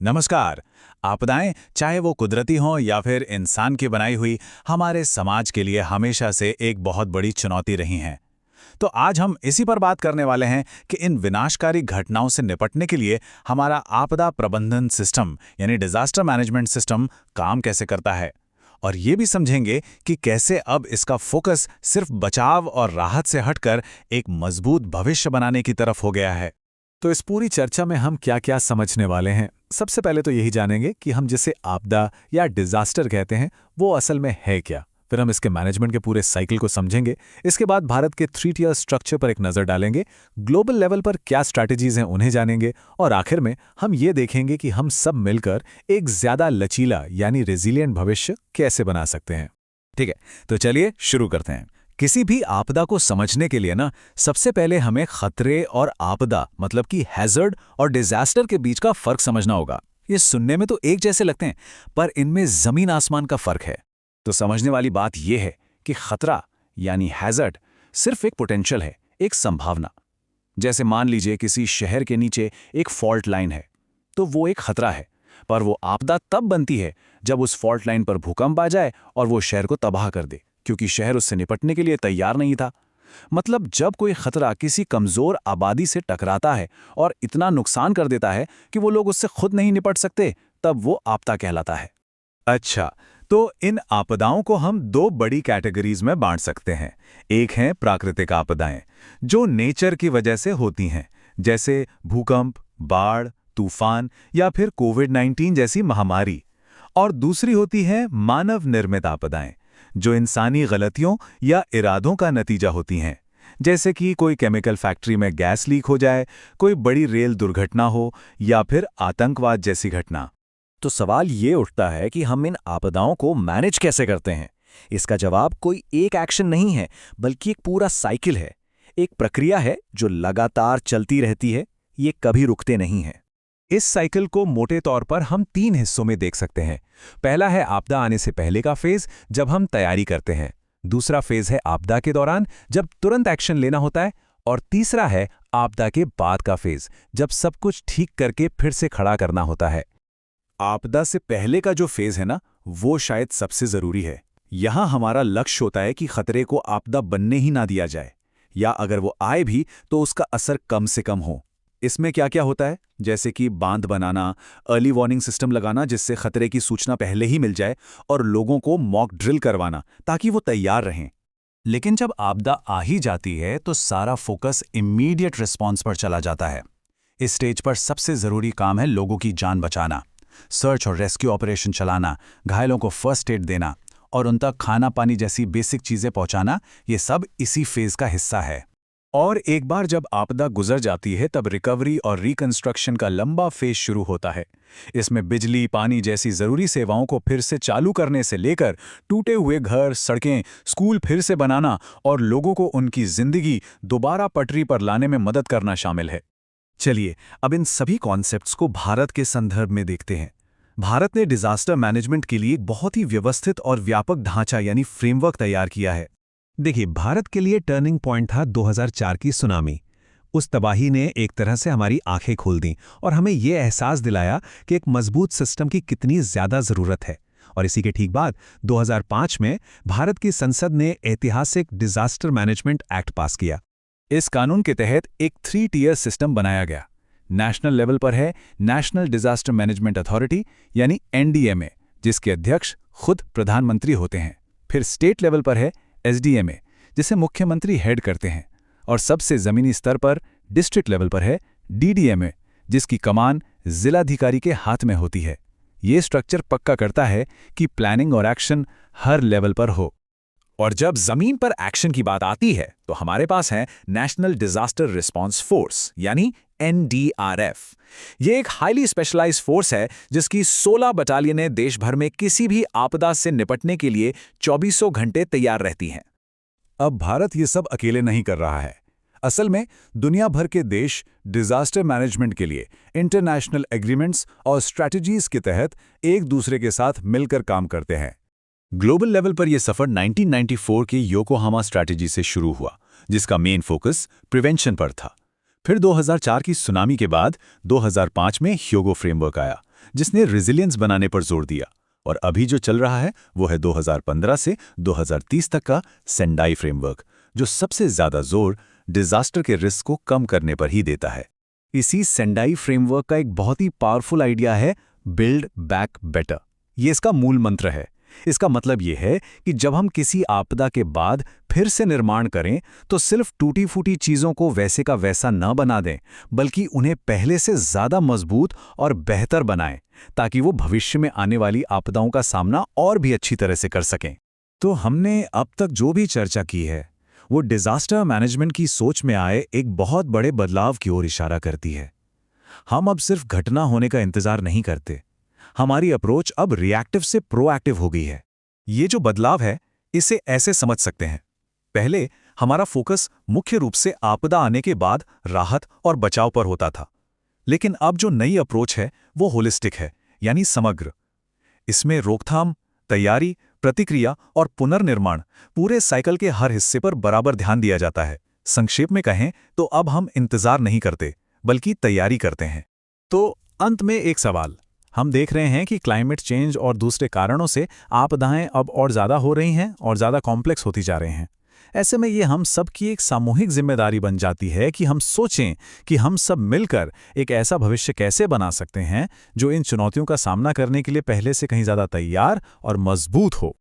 नमस्कार। आपदाएं, चाहे वो कुदरती हों या फिर इंसान की बनाई हुई, हमारे समाज के लिए हमेशा से एक बहुत बड़ी चुनौती रही हैं। तो आज हम इसी पर बात करने वाले हैं कि इन विनाशकारी घटनाओं से निपटने के लिए हमारा आपदा प्रबंधन सिस्टम यानी डिजास्टर मैनेजमेंट सिस्टम काम कैसे करता है। और ये भी समझेंगे कि कैसे अब इसका फोकस सिर्फ बचाव और राहत से हटकर एक मजबूत भविष्य बनाने की तरफ हो गया है। तो इस पूरी चर्चा में हम क्या क्या समझने वाले हैं। सबसे पहले तो यही जानेंगे कि हम जिसे आपदा या डिजास्टर कहते हैं वो असल में है क्या। फिर हम इसके मैनेजमेंट के पूरे साइकिल को समझेंगे। इसके बाद भारत के 3 टियर स्ट्रक्चर पर एक नज़र डालेंगे, ग्लोबल लेवल पर क्या स्ट्रैटेजीज हैं उन्हें जानेंगे, और आखिर में हम ये देखेंगे कि हम सब मिलकर एक ज़्यादा लचीला यानी रेजिलिएंट भविष्य कैसे बना सकते हैं। ठीक है, तो चलिए शुरू करते हैं। किसी भी आपदा को समझने के लिए ना सबसे पहले हमें खतरे और आपदा मतलब कि हैजर्ड और डिजास्टर के बीच का फर्क समझना होगा। ये सुनने में तो एक जैसे लगते हैं, पर इनमें जमीन आसमान का फर्क है। तो समझने वाली बात यह है कि खतरा यानी हैजर्ड सिर्फ एक पोटेंशियल है, एक संभावना। जैसे मान लीजिए किसी शहर के नीचे एक फॉल्ट लाइन है, तो वो एक खतरा है। पर वो आपदा तब बनती है जब उस फॉल्ट लाइन पर भूकंप आ जाए और वो शहर को तबाह कर दे, क्योंकि शहर उससे निपटने के लिए तैयार नहीं था। मतलब जब कोई खतरा किसी कमजोर आबादी से टकराता है और इतना नुकसान कर देता है कि वो लोग उससे खुद नहीं निपट सकते, तब वो आपदा कहलाता है। अच्छा, तो इन आपदाओं को हम दो बड़ी कैटेगरीज में बांट सकते हैं। एक हैं प्राकृतिक आपदाएं, जो नेचर की वजह से होती हैं, जैसे भूकंप, बाढ़, तूफान या फिर कोविड-19 जैसी महामारी। और दूसरी होती है मानव निर्मित आपदाएं, जो इंसानी गलतियों या इरादों का नतीजा होती हैं, जैसे कि कोई केमिकल फैक्ट्री में गैस लीक हो जाए, कोई बड़ी रेल दुर्घटना हो या फिर आतंकवाद जैसी घटना। तो सवाल ये उठता है कि हम इन आपदाओं को मैनेज कैसे करते हैं। इसका जवाब कोई एक एक्शन नहीं है, बल्कि एक पूरा साइकिल है, एक प्रक्रिया है जो लगातार चलती रहती है, ये कभी रुकते नहीं है। इस साइकिल को मोटे तौर पर हम 3 हिस्सों में देख सकते हैं। पहला है आपदा आने से पहले का फेज, जब हम तैयारी करते हैं। दूसरा फेज है आपदा के दौरान, जब तुरंत एक्शन लेना होता है। और तीसरा है आपदा के बाद का फेज, जब सब कुछ ठीक करके फिर से खड़ा करना होता है। आपदा से पहले का जो फेज है ना, वो शायद सबसे जरूरी है। यहां हमारा लक्ष्य होता है कि खतरे को आपदा बनने ही ना दिया जाए, या अगर वो आए भी तो उसका असर कम से कम हो। इसमें क्या क्या होता है, जैसे कि बांध बनाना, अर्ली वार्निंग सिस्टम लगाना जिससे खतरे की सूचना पहले ही मिल जाए, और लोगों को मॉक ड्रिल करवाना ताकि वो तैयार रहें। लेकिन जब आपदा आ ही जाती है तो सारा फोकस इमीडिएट रिस्पॉन्स पर चला जाता है। इस स्टेज पर सबसे जरूरी काम है लोगों की जान बचाना, सर्च और रेस्क्यू ऑपरेशन चलाना, घायलों को फर्स्ट एड देना और उन तक खाना पानी जैसी बेसिक चीजें पहुंचाना। ये सब इसी फेज का हिस्सा है। और एक बार जब आपदा गुजर जाती है तब रिकवरी और रिकंस्ट्रक्शन का लंबा फेज शुरू होता है। इसमें बिजली, पानी जैसी जरूरी सेवाओं को फिर से चालू करने से लेकर टूटे हुए घर, सड़कें, स्कूल फिर से बनाना और लोगों को उनकी जिंदगी दोबारा पटरी पर लाने में मदद करना शामिल है। चलिए अब इन सभी कॉन्सेप्ट्स को भारत के संदर्भ में देखते हैं। भारत ने डिजास्टर मैनेजमेंट के लिए एक बहुत ही व्यवस्थित और व्यापक ढांचा यानी फ्रेमवर्क तैयार किया है। देखिए, भारत के लिए टर्निंग पॉइंट था 2004 की सुनामी। उस तबाही ने एक तरह से हमारी आंखें खोल दी और हमें यह एहसास दिलाया कि एक मजबूत सिस्टम की कितनी ज्यादा जरूरत है। और इसी के ठीक बाद 2005 में भारत की संसद ने ऐतिहासिक डिजास्टर मैनेजमेंट एक्ट पास किया। इस कानून के तहत एक 3 टियर सिस्टम बनाया गया। नेशनल लेवल पर है नेशनल डिजास्टर मैनेजमेंट अथॉरिटी यानी NDMA, जिसके अध्यक्ष खुद प्रधानमंत्री होते हैं। फिर स्टेट लेवल पर है SDMA, जिसे मुख्यमंत्री हेड करते हैं। और सबसे जमीनी स्तर पर डिस्ट्रिक्ट लेवल पर है DDMA, जिसकी कमान जिलाधिकारी के हाथ में होती है। ये स्ट्रक्चर पक्का करता है कि प्लानिंग और एक्शन हर लेवल पर हो। और जब जमीन पर एक्शन की बात आती है तो हमारे पास है नेशनल डिजास्टर रिस्पांस फोर्स यानी NDRF। ये एक हाईली स्पेशलाइज्ड फोर्स है जिसकी 16 बटालियनें देश भर में किसी भी आपदा से निपटने के लिए 24 घंटे तैयार रहती हैं। अब भारत ये सब अकेले नहीं कर रहा है। असल में दुनिया भर के देश डिजास्टर मैनेजमेंट के लिए इंटरनेशनल एग्रीमेंट्स और स्ट्रैटेजीज के तहत एक दूसरे के साथ मिलकर काम करते हैं। ग्लोबल लेवल पर यह सफर 1994 के योकोहामा स्ट्रैटेजी से शुरू हुआ, जिसका मेन फोकस प्रिवेंशन पर था। फिर 2004 की सुनामी के बाद 2005 में ह्योगो फ्रेमवर्क आया, जिसने रेजिलियंस बनाने पर जोर दिया। और अभी जो चल रहा है वो है 2015 से 2030 तक का सेंडाई फ्रेमवर्क, जो सबसे ज्यादा जोर डिजास्टर के रिस्क को कम करने पर ही देता है। इसी सेंडाई फ्रेमवर्क का एक बहुत ही पावरफुल आइडिया है बिल्ड बैक बेटर। ये इसका मूल मंत्र है। इसका मतलब ये है कि जब हम किसी आपदा के बाद फिर से निर्माण करें तो सिर्फ टूटी फूटी चीजों को वैसे का वैसा न बना दें, बल्कि उन्हें पहले से ज्यादा मजबूत और बेहतर बनाएं, ताकि वो भविष्य में आने वाली आपदाओं का सामना और भी अच्छी तरह से कर सकें। तो हमने अब तक जो भी चर्चा की है वो डिजास्टर मैनेजमेंट की सोच में आए एक बहुत बड़े बदलाव की ओर इशारा करती है। हम अब सिर्फ घटना होने का इंतजार नहीं करते, हमारी अप्रोच अब रिएक्टिव से प्रोएक्टिव हो गई है। ये जो बदलाव है इसे ऐसे समझ सकते हैं। पहले हमारा फोकस मुख्य रूप से आपदा आने के बाद राहत और बचाव पर होता था, लेकिन अब जो नई अप्रोच है वो होलिस्टिक है, यानी समग्र। इसमें रोकथाम, तैयारी, प्रतिक्रिया और पुनर्निर्माण, पूरे साइकिल के हर हिस्से पर बराबर ध्यान दिया जाता है। संक्षेप में कहें तो अब हम इंतजार नहीं करते बल्कि तैयारी करते हैं। तो अंत में एक सवाल, हम देख रहे हैं कि क्लाइमेट चेंज और दूसरे कारणों से आपदाएं अब और ज़्यादा हो रही हैं और ज़्यादा कॉम्प्लेक्स होती जा रही हैं। ऐसे में ये हम सब की एक सामूहिक जिम्मेदारी बन जाती है कि हम सोचें कि हम सब मिलकर एक ऐसा भविष्य कैसे बना सकते हैं जो इन चुनौतियों का सामना करने के लिए पहले से कहीं ज़्यादा तैयार और मजबूत हो।